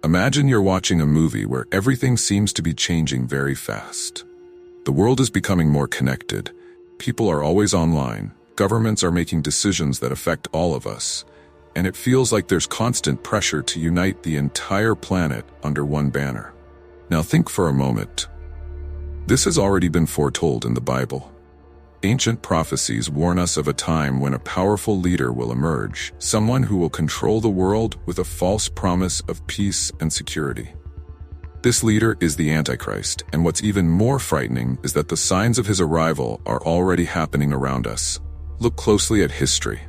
Imagine you're watching a movie where everything seems to be changing very fast. The world is becoming more connected. People are always online. Governments are making decisions that affect all of us. And it feels like there's constant pressure to unite the entire planet under one banner. Now think for a moment. This has already been foretold in the Bible. Ancient prophecies warn us of a time when a powerful leader will emerge, someone who will control the world with a false promise of peace and security. This leader is the Antichrist, and what's even more frightening is that the signs of his arrival are already happening around us. Look closely at history.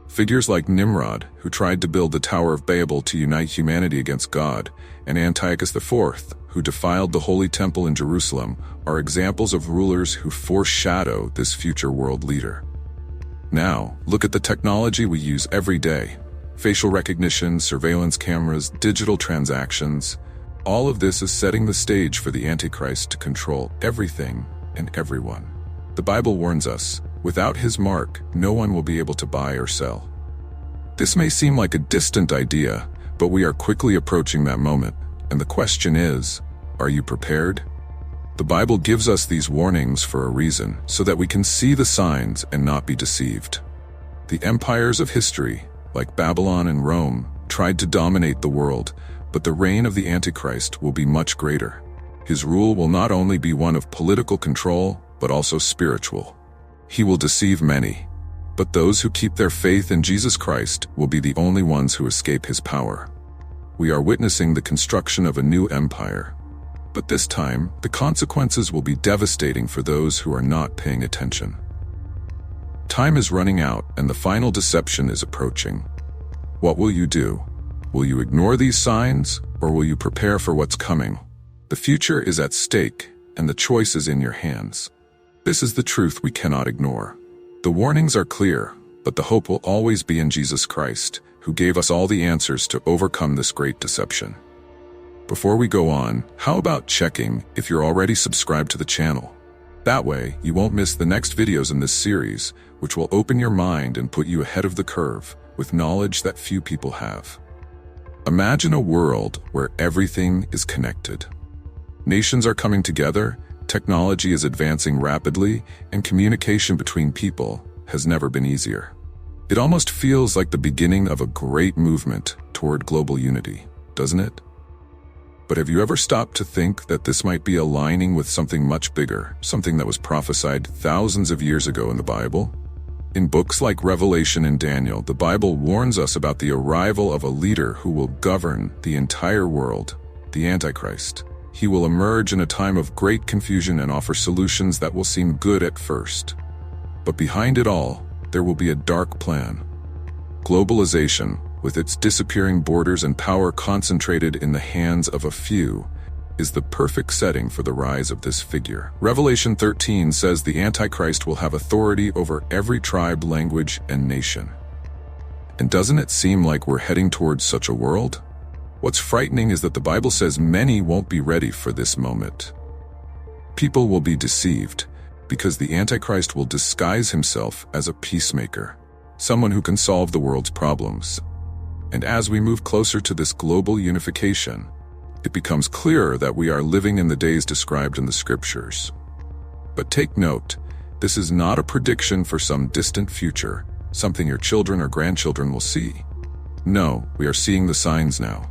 Figures like Nimrod, who tried to build the Tower of Babel to unite humanity against God, and Antiochus IV, who defiled the Holy Temple in Jerusalem, are examples of rulers who foreshadow this future world leader. Now, look at the technology we use every day. Facial recognition, surveillance cameras, digital transactions. All of this is setting the stage for the Antichrist to control everything and everyone. The Bible warns us, without his mark, no one will be able to buy or sell. This may seem like a distant idea, but we are quickly approaching that moment. And the question is, are you prepared? The Bible gives us these warnings for a reason, so that we can see the signs and not be deceived. The empires of history, like Babylon and Rome, tried to dominate the world, but the reign of the Antichrist will be much greater. His rule will not only be one of political control, but also spiritual. He will deceive many, but those who keep their faith in Jesus Christ will be the only ones who escape his power. We are witnessing the construction of a new empire. But this time, the consequences will be devastating for those who are not paying attention. Time is running out and the final deception is approaching. What will you do? Will you ignore these signs, or will you prepare for what's coming? The future is at stake, and the choice is in your hands. This is the truth we cannot ignore. The warnings are clear, but the hope will always be in Jesus Christ, who gave us all the answers to overcome this great deception. Before we go on, how about checking if you're already subscribed to the channel? That way, you won't miss the next videos in this series, which will open your mind and put you ahead of the curve with knowledge that few people have. Imagine a world where everything is connected. Nations are coming together, technology is advancing rapidly, and communication between people has never been easier. It almost feels like the beginning of a great movement toward global unity, doesn't it? But have you ever stopped to think that this might be aligning with something much bigger, something that was prophesied thousands of years ago in the Bible? In books like Revelation and Daniel, the Bible warns us about the arrival of a leader who will govern the entire world, the Antichrist. He will emerge in a time of great confusion and offer solutions that will seem good at first. But behind it all, there will be a dark plan. Globalization, with its disappearing borders and power concentrated in the hands of a few, is the perfect setting for the rise of this figure. Revelation 13 says the Antichrist will have authority over every tribe, language, and nation. And doesn't it seem like we're heading towards such a world? What's frightening is that the Bible says many won't be ready for this moment. People will be deceived, because the Antichrist will disguise himself as a peacemaker, someone who can solve the world's problems. And as we move closer to this global unification, it becomes clearer that we are living in the days described in the scriptures. But take note, this is not a prediction for some distant future, something your children or grandchildren will see. No, we are seeing the signs now.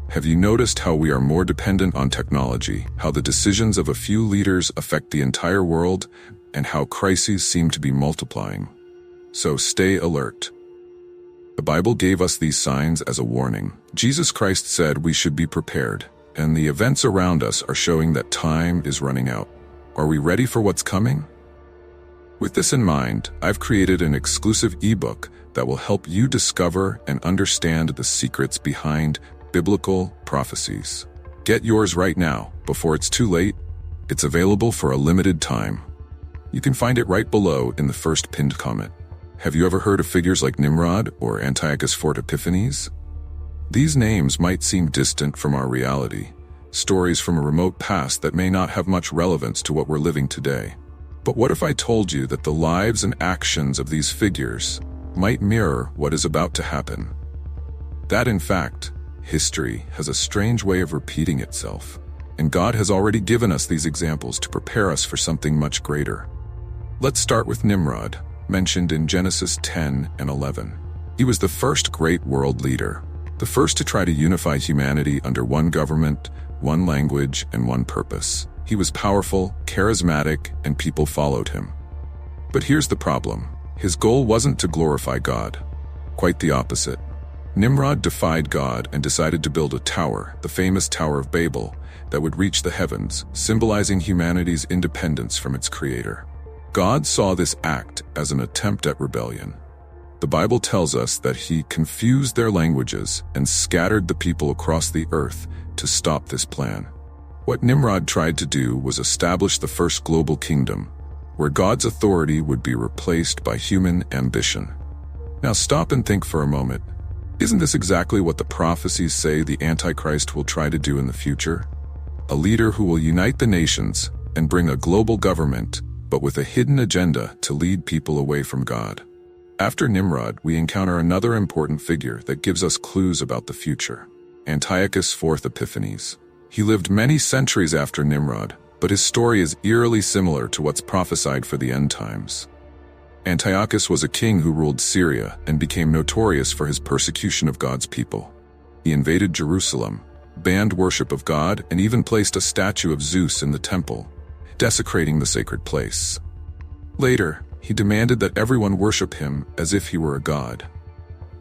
Have you noticed how we are more dependent on technology, how the decisions of a few leaders affect the entire world, and how crises seem to be multiplying? So stay alert. The Bible gave us these signs as a warning. Jesus Christ said we should be prepared, and the events around us are showing that time is running out. Are we ready for what's coming? With this in mind, I've created an exclusive ebook that will help you discover and understand the secrets behind biblical prophecies. Get yours right now, before it's too late. It's available for a limited time. You can find it right below in the first pinned comment. Have you ever heard of figures like Nimrod or Antiochus IV Epiphanes? These names might seem distant from our reality, stories from a remote past that may not have much relevance to what we're living today. But what if I told you that the lives and actions of these figures might mirror what is about to happen? That, in fact, History has a strange way of repeating itself, and God has already given us these examples to prepare us for something much greater. Let's start with Nimrod, mentioned in Genesis 10 and 11. He was the first great world leader, the first to try to unify humanity under one government, one language, and one purpose. He was powerful, charismatic, and people followed him. But here's the problem. His goal wasn't to glorify God. Quite the opposite. Nimrod defied God and decided to build a tower, the famous Tower of Babel, that would reach the heavens, symbolizing humanity's independence from its creator. God saw this act as an attempt at rebellion. The Bible tells us that he confused their languages and scattered the people across the earth to stop this plan. What Nimrod tried to do was establish the first global kingdom, where God's authority would be replaced by human ambition. Now stop and think for a moment. Isn't this exactly what the prophecies say the Antichrist will try to do in the future? A leader who will unite the nations and bring a global government, but with a hidden agenda to lead people away from God. After Nimrod, we encounter another important figure that gives us clues about the future. Antiochus' fourth Epiphanes. He lived many centuries after Nimrod, but his story is eerily similar to what's prophesied for the end times. Antiochus was a king who ruled Syria and became notorious for his persecution of God's people. He invaded Jerusalem, banned worship of God, and even placed a statue of Zeus in the temple, desecrating the sacred place. Later, he demanded that everyone worship him as if he were a god.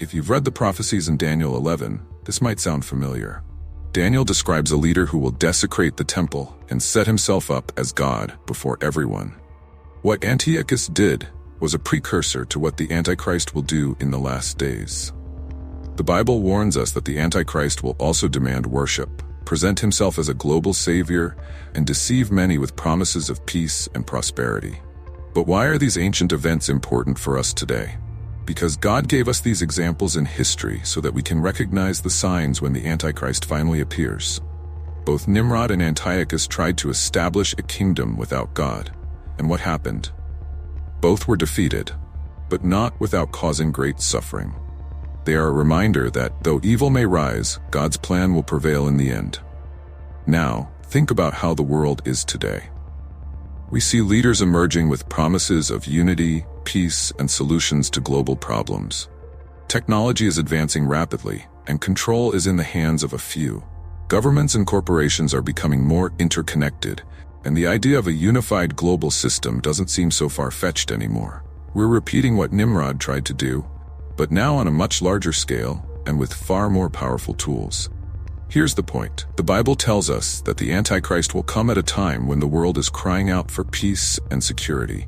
If you've read the prophecies in Daniel 11, this might sound familiar. Daniel describes a leader who will desecrate the temple and set himself up as God before everyone. What Antiochus did was a precursor to what the Antichrist will do in the last days. The Bible warns us that the Antichrist will also demand worship, present himself as a global savior, and deceive many with promises of peace and prosperity. But why are these ancient events important for us today? Because God gave us these examples in history so that we can recognize the signs when the Antichrist finally appears. Both Nimrod and Antiochus tried to establish a kingdom without God. And what happened? Both were defeated, but not without causing great suffering. They are a reminder that, though evil may rise, God's plan will prevail in the end. Now, think about how the world is today. We see leaders emerging with promises of unity, peace, and solutions to global problems. Technology is advancing rapidly, and control is in the hands of a few. Governments and corporations are becoming more interconnected, and the idea of a unified global system doesn't seem so far-fetched anymore. We're repeating what Nimrod tried to do, but now on a much larger scale and with far more powerful tools. Here's the point. The Bible tells us that the Antichrist will come at a time when the world is crying out for peace and security.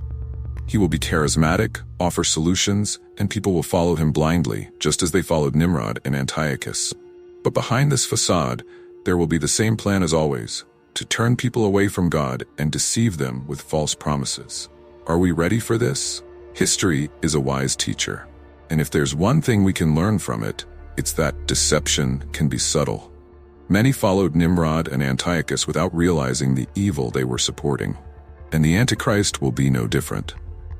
He will be charismatic, offer solutions, and people will follow him blindly, just as they followed Nimrod and Antiochus. But behind this facade, there will be the same plan as always: to turn people away from God and deceive them with false promises. Are we ready for this? History is a wise teacher, and if there's one thing we can learn from it, it's that deception can be subtle. Many followed Nimrod and Antiochus without realizing the evil they were supporting, and the Antichrist will be no different.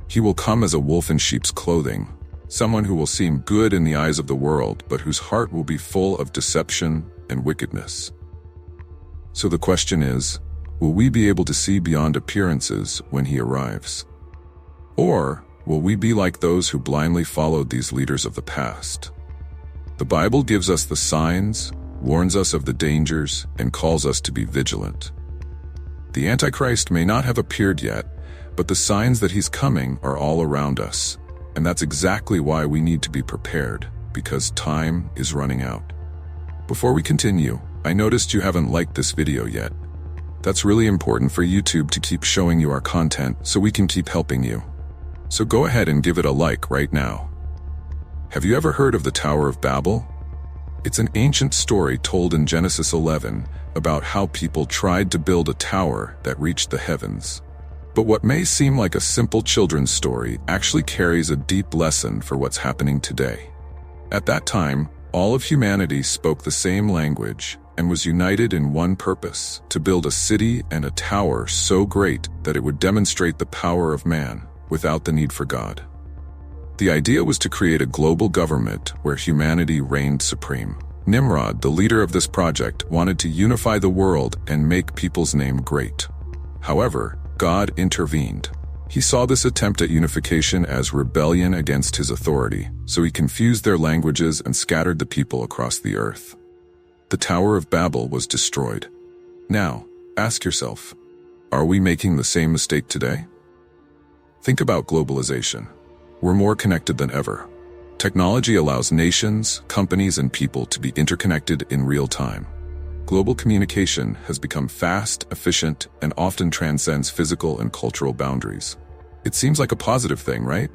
He will come as a wolf in sheep's clothing, someone who will seem good in the eyes of the world, but whose heart will be full of deception and wickedness. So the question is, will we be able to see beyond appearances when he arrives? Or will we be like those who blindly followed these leaders of the past? The Bible gives us the signs, warns us of the dangers, and calls us to be vigilant. The Antichrist may not have appeared yet, but the signs that he's coming are all around us. And that's exactly why we need to be prepared, because time is running out. Before we continue, I noticed you haven't liked this video yet. That's really important for YouTube to keep showing you our content so we can keep helping you. So go ahead and give it a like right now. Have you ever heard of the Tower of Babel? It's an ancient story told in Genesis 11 about how people tried to build a tower that reached the heavens. But what may seem like a simple children's story actually carries a deep lesson for what's happening today. At that time, all of humanity spoke the same language and was united in one purpose: to build a city and a tower so great that it would demonstrate the power of man without the need for God. The idea was to create a global government where humanity reigned supreme. Nimrod, the leader of this project, wanted to unify the world and make people's name great. However, God intervened. He saw this attempt at unification as rebellion against his authority, so he confused their languages and scattered the people across the earth. The Tower of Babel was destroyed. Now, ask yourself, are we making the same mistake today? Think about globalization. We're more connected than ever. Technology allows nations, companies, and people to be interconnected in real time. Global communication has become fast, efficient, and often transcends physical and cultural boundaries. It seems like a positive thing, right?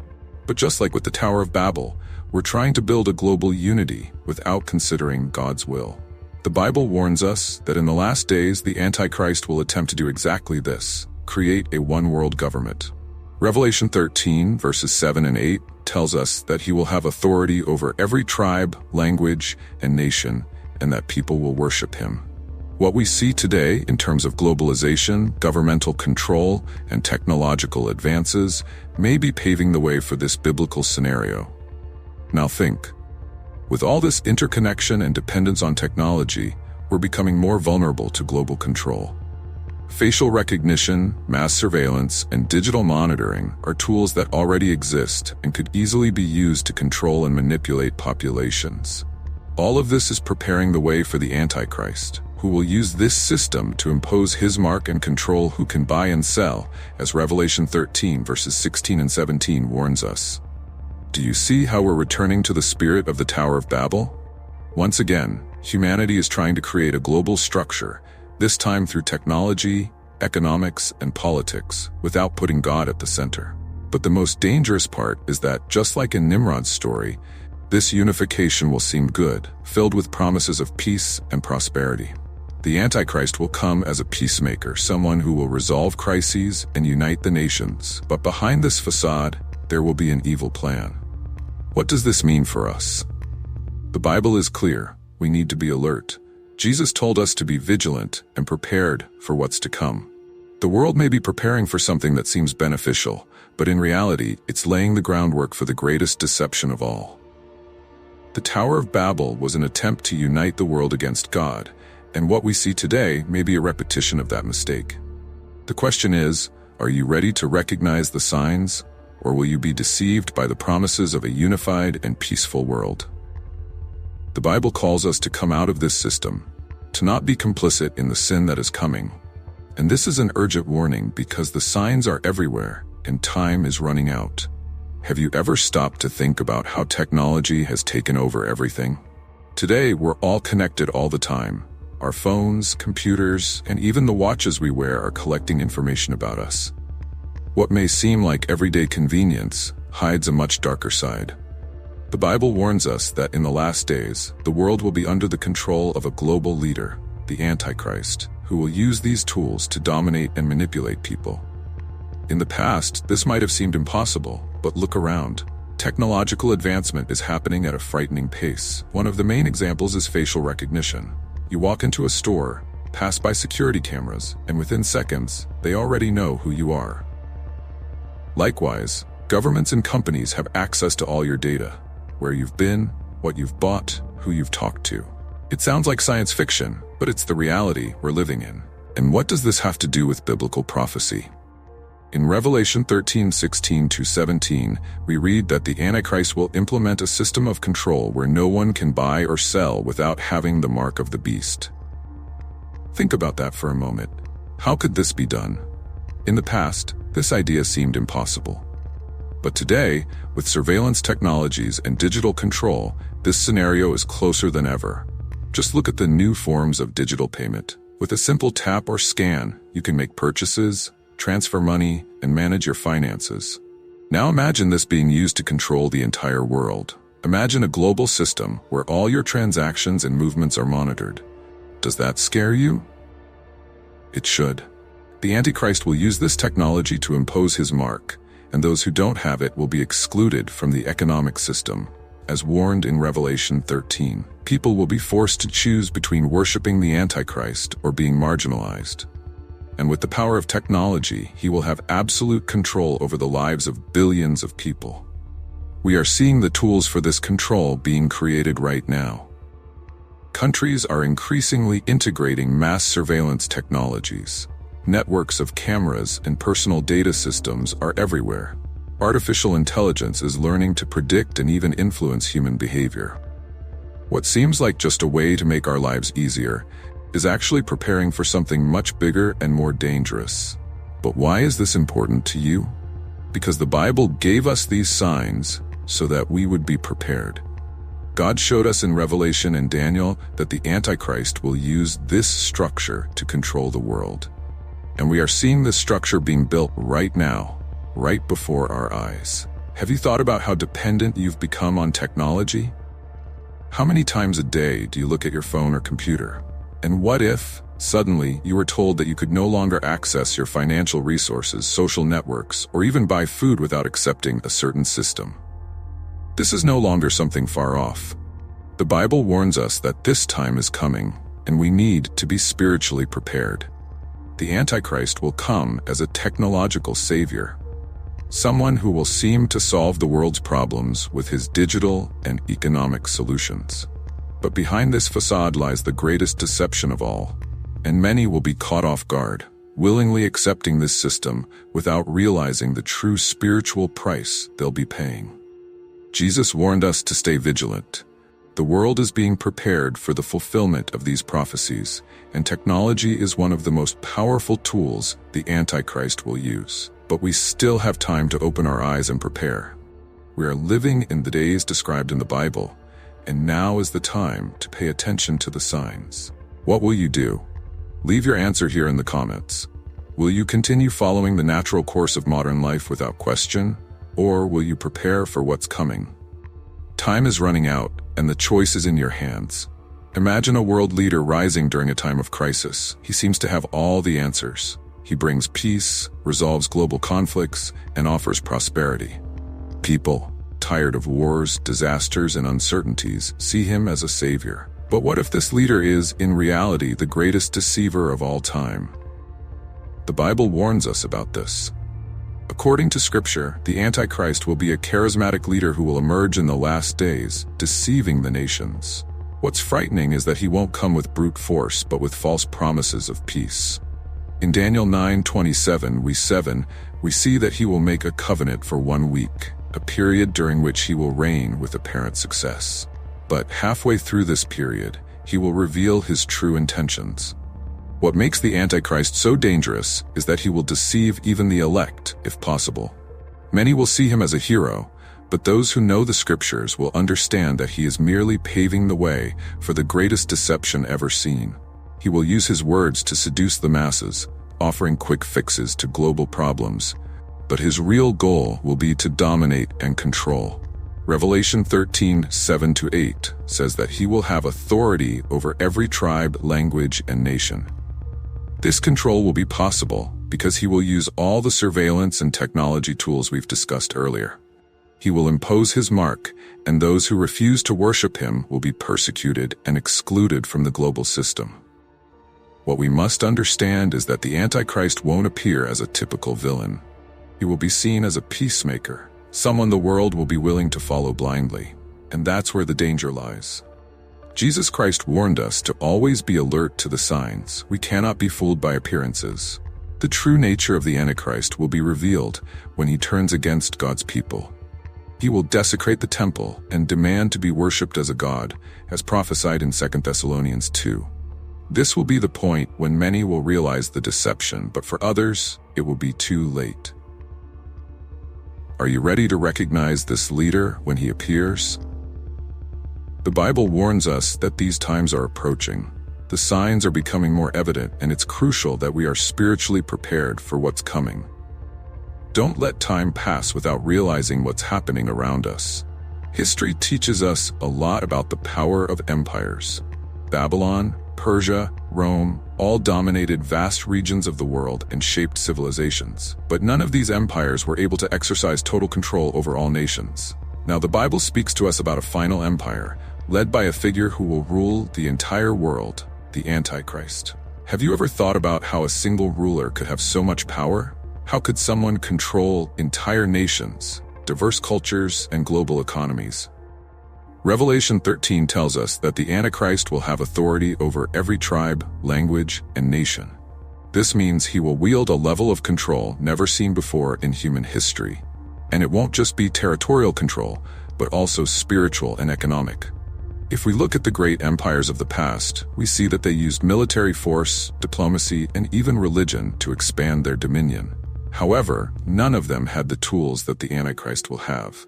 But just like with the Tower of Babel, we're trying to build a global unity without considering God's will. The Bible warns us that in the last days, the Antichrist will attempt to do exactly this: create a one-world government. Revelation 13, verses 7 and 8, tells us that he will have authority over every tribe, language, and nation, and that people will worship him. What we see today in terms of globalization, governmental control, and technological advances may be paving the way for this biblical scenario. Now think. With all this interconnection and dependence on technology, we're becoming more vulnerable to global control. Facial recognition, mass surveillance, and digital monitoring are tools that already exist and could easily be used to control and manipulate populations. All of this is preparing the way for the Antichrist, who will use this system to impose his mark and control who can buy and sell, as Revelation 13 verses 16 and 17 warns us. Do you see how we're returning to the spirit of the Tower of Babel? Once again, humanity is trying to create a global structure, this time through technology, economics, and politics, without putting God at the center. But the most dangerous part is that, just like in Nimrod's story, this unification will seem good, filled with promises of peace and prosperity. The Antichrist will come as a peacemaker, someone who will resolve crises and unite the nations. But behind this facade, there will be an evil plan. What does this mean for us? The Bible is clear. We need to be alert. Jesus told us to be vigilant and prepared for what's to come. The world may be preparing for something that seems beneficial, but in reality, it's laying the groundwork for the greatest deception of all. The Tower of Babel was an attempt to unite the world against God, and what we see today may be a repetition of that mistake. The question is, are you ready to recognize the signs, or will you be deceived by the promises of a unified and peaceful world? The Bible calls us to come out of this system, to not be complicit in the sin that is coming. And this is an urgent warning because the signs are everywhere and time is running out. Have you ever stopped to think about how technology has taken over everything? Today, we're all connected all the time. Our phones, computers, and even the watches we wear are collecting information about us. What may seem like everyday convenience hides a much darker side. The Bible warns us that in the last days, the world will be under the control of a global leader, the Antichrist, who will use these tools to dominate and manipulate people. In the past, this might have seemed impossible, but look around. Technological advancement is happening at a frightening pace. One of the main examples is facial recognition. You walk into a store, pass by security cameras, and within seconds, they already know who you are. Likewise, governments and companies have access to all your data, where you've been, what you've bought, who you've talked to. It sounds like science fiction, but it's the reality we're living in. And what does this have to do with biblical prophecy? In Revelation 13:16-17, we read that the Antichrist will implement a system of control where no one can buy or sell without having the mark of the beast. Think about that for a moment. How could this be done? In the past, this idea seemed impossible. But today, with surveillance technologies and digital control, this scenario is closer than ever. Just look at the new forms of digital payment. With a simple tap or scan, you can make purchases, transfer money, and manage your finances. Now imagine this being used to control the entire world. Imagine a global system where all your transactions and movements are monitored. Does that scare you? It should. The Antichrist will use this technology to impose his mark, and those who don't have it will be excluded from the economic system. As warned in Revelation 13, people will be forced to choose between worshiping the Antichrist or being marginalized. And with the power of technology, he will have absolute control over the lives of billions of people. We are seeing the tools for this control being created right now. Countries are increasingly integrating mass surveillance technologies. Networks of cameras and personal data systems are everywhere. Artificial intelligence is learning to predict and even influence human behavior. What seems like just a way to make our lives easier is actually preparing for something much bigger and more dangerous. But why is this important to you? Because the Bible gave us these signs so that we would be prepared. God showed us in Revelation and Daniel that the Antichrist will use this structure to control the world. And we are seeing this structure being built right now, right before our eyes. Have you thought about how dependent you've become on technology? How many times a day do you look at your phone or computer? And what if, suddenly, you were told that you could no longer access your financial resources, social networks, or even buy food without accepting a certain system? This is no longer something far off. The Bible warns us that this time is coming, and we need to be spiritually prepared. The Antichrist will come as a technological savior, someone who will seem to solve the world's problems with his digital and economic solutions. But behind this facade lies the greatest deception of all, and many will be caught off guard, willingly accepting this system without realizing the true spiritual price they'll be paying. Jesus warned us to stay vigilant. The world is being prepared for the fulfillment of these prophecies, and technology is one of the most powerful tools the Antichrist will use. But we still have time to open our eyes and prepare. We are living in the days described in the Bible, and now is the time to pay attention to the signs. What will you do? Leave your answer here in the comments. Will you continue following the natural course of modern life without question? Or will you prepare for what's coming? Time is running out, and the choice is in your hands. Imagine a world leader rising during a time of crisis. He seems to have all the answers. He brings peace, resolves global conflicts, and offers prosperity. People, tired of wars, disasters, and uncertainties, see him as a savior. But what if this leader is, in reality, the greatest deceiver of all time? The Bible warns us about this. According to Scripture, the Antichrist will be a charismatic leader who will emerge in the last days, deceiving the nations. What's frightening is that he won't come with brute force, but with false promises of peace. In Daniel 9:27, we see that he will make a covenant for 1 week, a period during which he will reign with apparent success. But halfway through this period, he will reveal his true intentions. What makes the Antichrist so dangerous is that he will deceive even the elect, if possible. Many will see him as a hero, but those who know the Scriptures will understand that he is merely paving the way for the greatest deception ever seen. He will use his words to seduce the masses, offering quick fixes to global problems, but his real goal will be to dominate and control. Revelation 13:7-8 says that he will have authority over every tribe, language, and nation. This control will be possible because he will use all the surveillance and technology tools we've discussed earlier. He will impose his mark, and those who refuse to worship him will be persecuted and excluded from the global system. What we must understand is that the Antichrist won't appear as a typical villain. He will be seen as a peacemaker, someone the world will be willing to follow blindly, and that's where the danger lies. Jesus Christ warned us to always be alert to the signs. We cannot be fooled by appearances. The true nature of the Antichrist will be revealed when he turns against God's people. He will desecrate the temple and demand to be worshipped as a god, as prophesied in 2 Thessalonians 2. This will be the point when many will realize the deception, but for others, it will be too late. Are you ready to recognize this leader when he appears? The Bible warns us that these times are approaching. The signs are becoming more evident, and it's crucial that we are spiritually prepared for what's coming. Don't let time pass without realizing what's happening around us. History teaches us a lot about the power of empires. Babylon, Persia, Rome, all dominated vast regions of the world and shaped civilizations. But none of these empires were able to exercise total control over all nations. Now the Bible speaks to us about a final empire, led by a figure who will rule the entire world, the Antichrist. Have you ever thought about how a single ruler could have so much power? How could someone control entire nations, diverse cultures, and global economies? Revelation 13 tells us that the Antichrist will have authority over every tribe, language, and nation. This means he will wield a level of control never seen before in human history. And it won't just be territorial control, but also spiritual and economic. If we look at the great empires of the past, we see that they used military force, diplomacy, and even religion to expand their dominion. However, none of them had the tools that the Antichrist will have.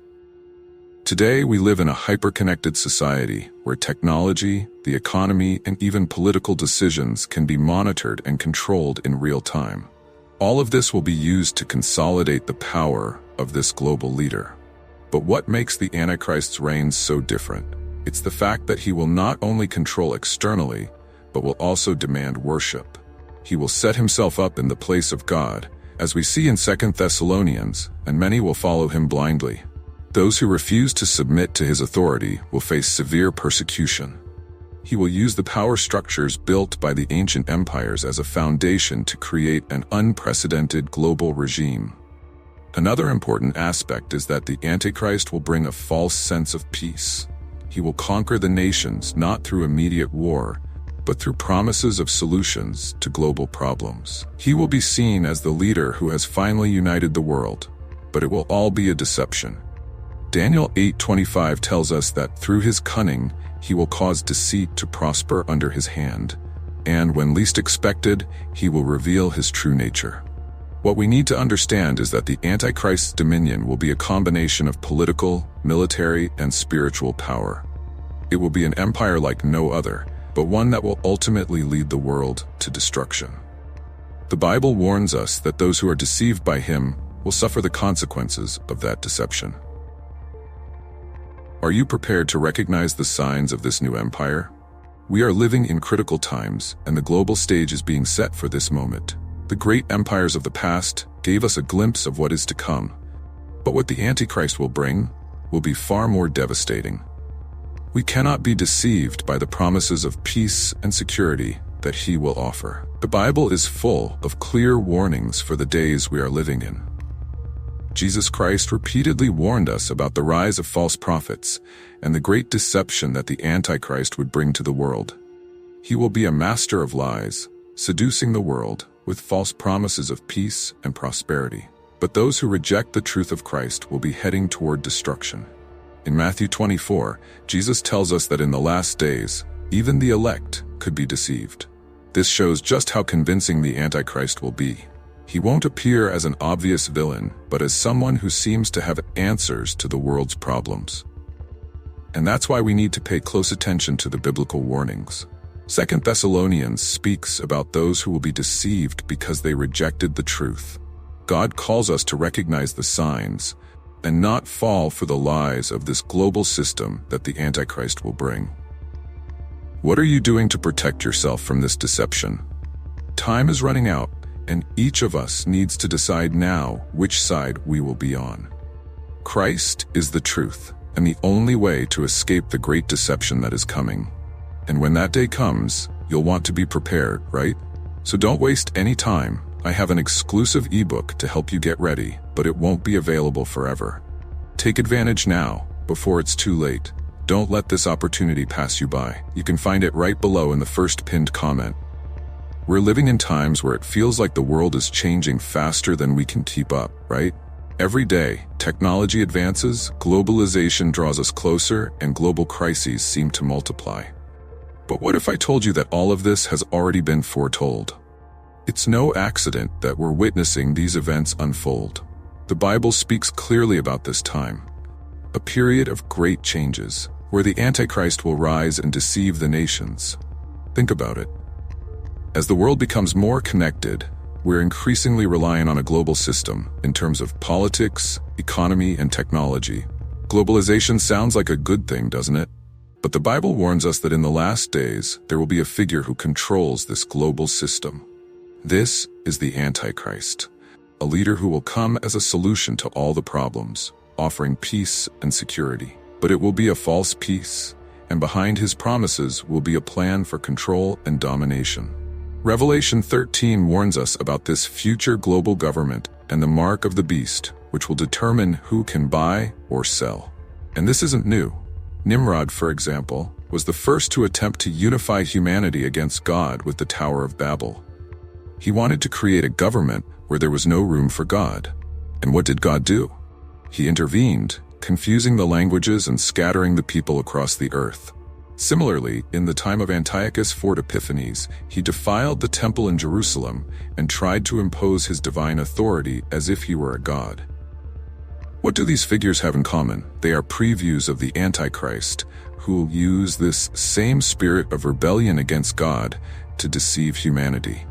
Today, we live in a hyper-connected society where technology, the economy, and even political decisions can be monitored and controlled in real time. All of this will be used to consolidate the power of this global leader. But what makes the Antichrist's reign so different? It's the fact that he will not only control externally, but will also demand worship. He will set himself up in the place of God, as we see in 2 Thessalonians, and many will follow him blindly. Those who refuse to submit to his authority will face severe persecution. He will use the power structures built by the ancient empires as a foundation to create an unprecedented global regime. Another important aspect is that the Antichrist will bring a false sense of peace. He will conquer the nations not through immediate war, but through promises of solutions to global problems. He will be seen as the leader who has finally united the world, but it will all be a deception. Daniel 8:25 tells us that through his cunning, he will cause deceit to prosper under his hand, and when least expected, he will reveal his true nature. What we need to understand is that the Antichrist's dominion will be a combination of political, military, and spiritual power. It will be an empire like no other, but one that will ultimately lead the world to destruction. The Bible warns us that those who are deceived by him will suffer the consequences of that deception. Are you prepared to recognize the signs of this new empire? We are living in critical times, and the global stage is being set for this moment. The great empires of the past gave us a glimpse of what is to come, but what the Antichrist will bring will be far more devastating. We cannot be deceived by the promises of peace and security that he will offer. The Bible is full of clear warnings for the days we are living in. Jesus Christ repeatedly warned us about the rise of false prophets and the great deception that the Antichrist would bring to the world. He will be a master of lies, seducing the world with false promises of peace and prosperity. But those who reject the truth of Christ will be heading toward destruction. In Matthew 24, Jesus tells us that in the last days, even the elect could be deceived. This shows just how convincing the Antichrist will be. He won't appear as an obvious villain, but as someone who seems to have answers to the world's problems. And that's why we need to pay close attention to the biblical warnings. 2 Thessalonians speaks about those who will be deceived because they rejected the truth. God calls us to recognize the signs and not fall for the lies of this global system that the Antichrist will bring. What are you doing to protect yourself from this deception? Time is running out, and each of us needs to decide now which side we will be on. Christ is the truth, and the only way to escape the great deception that is coming. And when that day comes, you'll want to be prepared, right? So don't waste any time. I have an exclusive ebook to help you get ready, but it won't be available forever. Take advantage now, before it's too late. Don't let this opportunity pass you by. You can find it right below in the first pinned comment. We're living in times where it feels like the world is changing faster than we can keep up, right? Every day, technology advances, globalization draws us closer, and global crises seem to multiply. But what if I told you that all of this has already been foretold? It's no accident that we're witnessing these events unfold. The Bible speaks clearly about this time, a period of great changes, where the Antichrist will rise and deceive the nations. Think about it. As the world becomes more connected, we're increasingly relying on a global system in terms of politics, economy, and technology. Globalization sounds like a good thing, doesn't it? But the Bible warns us that in the last days, there will be a figure who controls this global system. This is the Antichrist, a leader who will come as a solution to all the problems, offering peace and security. But it will be a false peace, and behind his promises will be a plan for control and domination. Revelation 13 warns us about this future global government and the mark of the beast, which will determine who can buy or sell. And this isn't new. Nimrod, for example, was the first to attempt to unify humanity against God with the Tower of Babel. He wanted to create a government where there was no room for God. And what did God do? He intervened, confusing the languages and scattering the people across the earth. Similarly, in the time of Antiochus IV Epiphanes, he defiled the temple in Jerusalem and tried to impose his divine authority as if he were a god. What do these figures have in common? They are previews of the Antichrist, who will use this same spirit of rebellion against God to deceive humanity.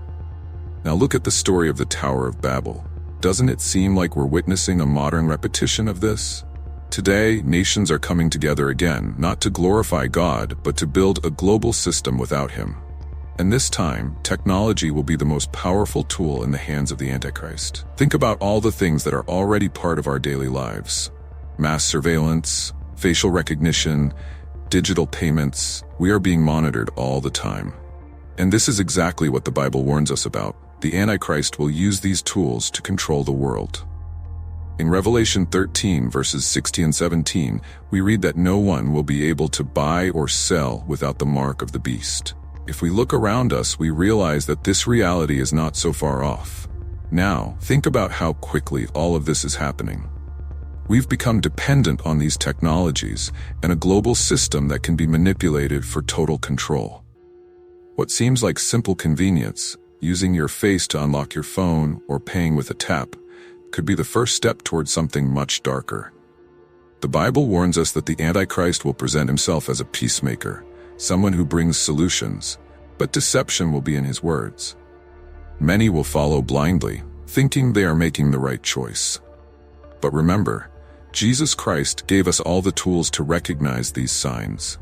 Now look at the story of the Tower of Babel. Doesn't it seem like we're witnessing a modern repetition of this? Today, nations are coming together again, not to glorify God, but to build a global system without Him. And this time, technology will be the most powerful tool in the hands of the Antichrist. Think about all the things that are already part of our daily lives. Mass surveillance, facial recognition, digital payments. We are being monitored all the time. And this is exactly what the Bible warns us about. The Antichrist will use these tools to control the world. In Revelation 13, verses 16 and 17, we read that no one will be able to buy or sell without the mark of the beast. If we look around us, we realize that this reality is not so far off. Now, think about how quickly all of this is happening. We've become dependent on these technologies and a global system that can be manipulated for total control. What seems like simple convenience, using your face to unlock your phone or paying with a tap, could be the first step towards something much darker. The Bible warns us that the Antichrist will present himself as a peacemaker, someone who brings solutions, but deception will be in his words. Many will follow blindly, thinking they are making the right choice. But remember, Jesus Christ gave us all the tools to recognize these signs.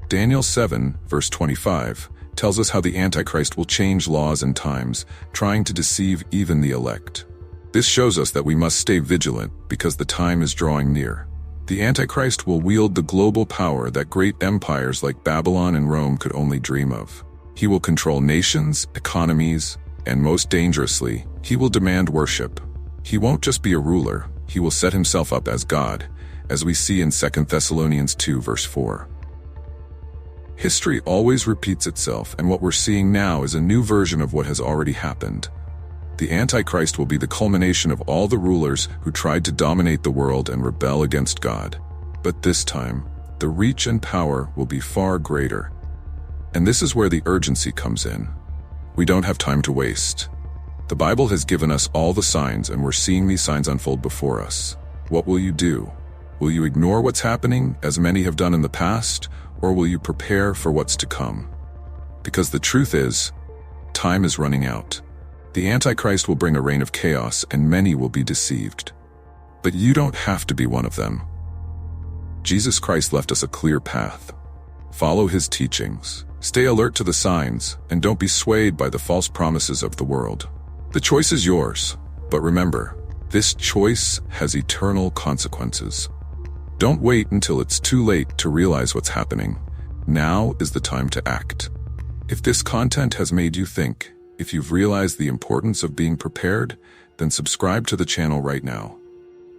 Daniel 7, verse 25, tells us how the Antichrist will change laws and times, trying to deceive even the elect. This shows us that we must stay vigilant because the time is drawing near. The Antichrist will wield the global power that great empires like Babylon and Rome could only dream of. He will control nations, economies, and most dangerously, he will demand worship. He won't just be a ruler, he will set himself up as God, as we see in 2 Thessalonians 2, verse 4. History always repeats itself, and what we're seeing now is a new version of what has already happened. The Antichrist will be the culmination of all the rulers who tried to dominate the world and rebel against God. But this time, the reach and power will be far greater. And this is where the urgency comes in. We don't have time to waste. The Bible has given us all the signs, and we're seeing these signs unfold before us. What will you do? Will you ignore what's happening, as many have done in the past, or will you prepare for what's to come? Because the truth is, time is running out. The Antichrist will bring a reign of chaos, and many will be deceived. But you don't have to be one of them. Jesus Christ left us a clear path. Follow his teachings, stay alert to the signs, and don't be swayed by the false promises of the world. The choice is yours, but remember, this choice has eternal consequences. Don't wait until it's too late to realize what's happening. Now is the time to act. If this content has made you think, if you've realized the importance of being prepared, then subscribe to the channel right now.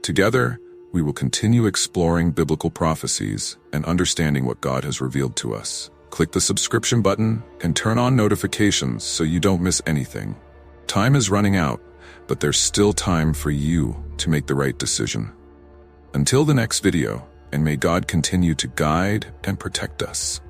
Together, we will continue exploring biblical prophecies and understanding what God has revealed to us. Click the subscription button and turn on notifications so you don't miss anything. Time is running out, but there's still time for you to make the right decision. Until the next video, and may God continue to guide and protect us.